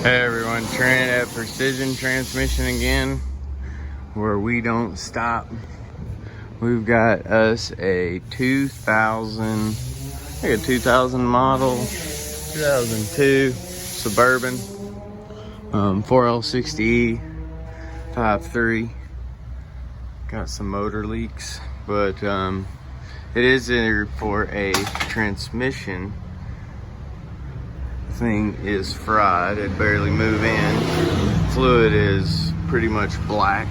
Hey everyone, Trent at Precision Transmission again, where we don't stop. We've got us a 2000 model, 2002 Suburban, 4L60E, 5.3. Got some motor leaks, but it is there for a transmission. Thing is fried, it barely move in. Fluid is pretty much black.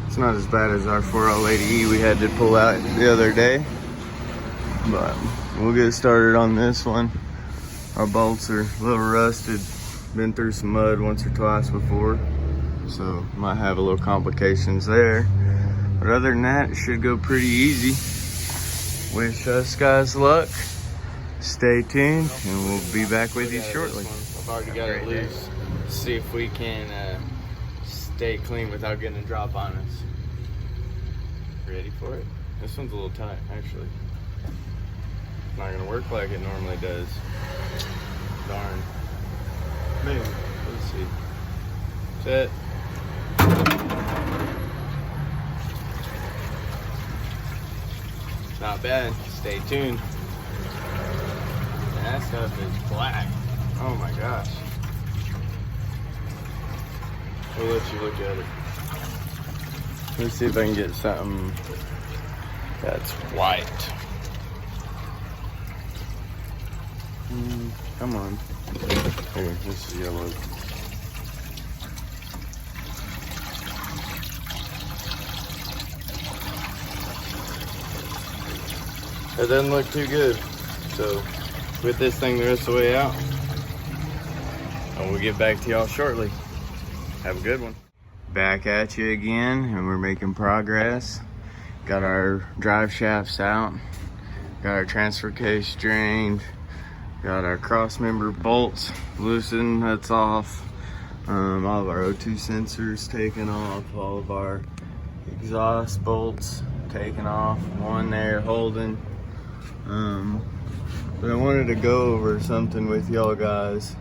It's not as bad as our 4L80E we had to pull out the other day, but we'll get started on this one. Our bolts are a little rusted, been through some mud once or twice before, so might have a little complications there, but other than that, it should go pretty easy. Wish us guys luck. Stay tuned, and we'll be back with you shortly. I've already got it loose. See if we can stay clean without getting a drop on us. Ready for it? This one's a little tight, actually. Not gonna work like it normally does. Darn. Maybe. Let's see. Set. Not bad. Stay tuned. That stuff is black. Oh my gosh. We'll let you look at it. Let's see if I can get something that's white. Come on. Here, this is yellow. It doesn't look too good, so with this thing the rest of the way out, and we'll get back to y'all shortly. Have a good one. Back at you again, and we're making progress. Got our drive shafts out, got our transfer case drained, got our cross member bolts loosened, that's off. All of our O2 sensors taken off, all of our exhaust bolts taken off, one there holding. But I wanted to go over something with y'all guys.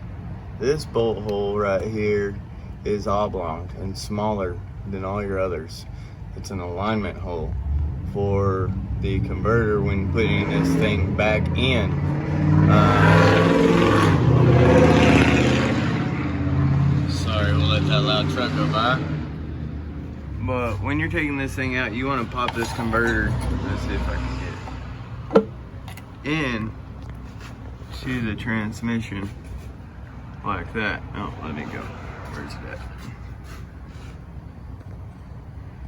This bolt hole right here is oblong and smaller than all your others. It's an alignment hole for the converter when putting this thing back in. Sorry, we'll let that loud truck go by. But when you're taking this thing out, you want to pop this converter. Let's see if I can get it in to the transmission like that. Oh, let me go. Where's it at?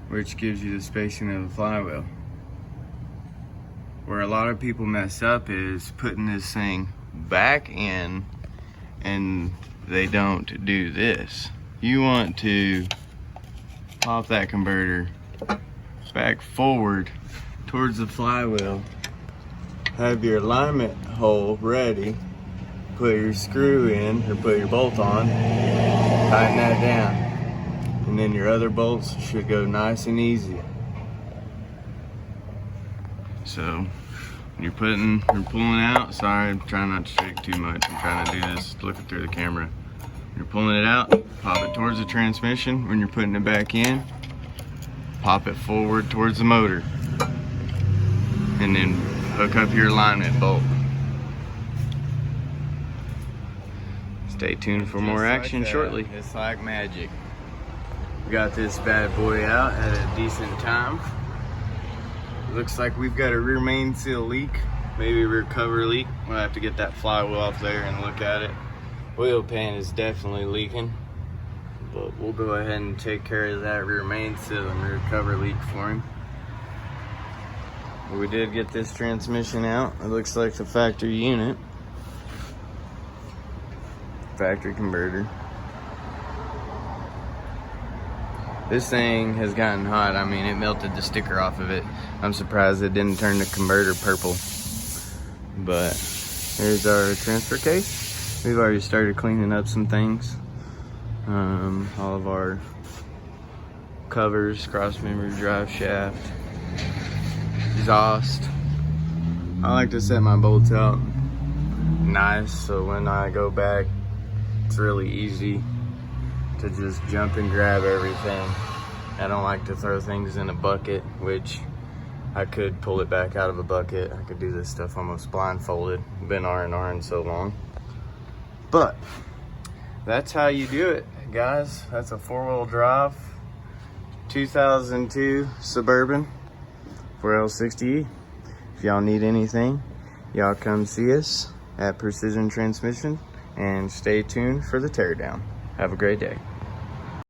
Which gives you the spacing of the flywheel. Where a lot of people mess up is putting this thing back in and they don't do this. You want to pop that converter back forward towards the flywheel. Have your alignment hole ready, put your screw in or put your bolt on, tighten that down, and then your other bolts should go nice and easy. So when you're pulling out, sorry, I'm trying not to shake too much, I'm trying to do this looking through the camera. When you're pulling it out, pop it towards the transmission. When you're putting it back in, pop it forward towards the motor, and then hook up your alignment bolt. Stay tuned for more action shortly. It's like magic. We got this bad boy out at a decent time. Looks like we've got a rear main seal leak, maybe a rear cover leak. We'll have to get that flywheel off there and look at it. Oil pan is definitely leaking, but we'll go ahead and take care of that rear main seal and rear cover leak for him. We did get this transmission out. It looks like the factory unit. Factory converter. This thing has gotten hot. I mean, it melted the sticker off of it. I'm surprised it didn't turn the converter purple. But here's our transfer case. We've already started cleaning up some things. All of our covers, cross member, drive shaft, exhaust. I like to set my bolts out nice so when I go back really easy to just jump and grab everything. I don't like to throw things in a bucket, which I could pull it back out of a bucket. I could do this stuff almost blindfolded. Been R&R'ing so long. But that's how you do it, guys. That's a 4-wheel drive 2002 Suburban 4L60E. If y'all need anything, y'all come see us at Precision Transmission and stay tuned for the teardown. Have a great day.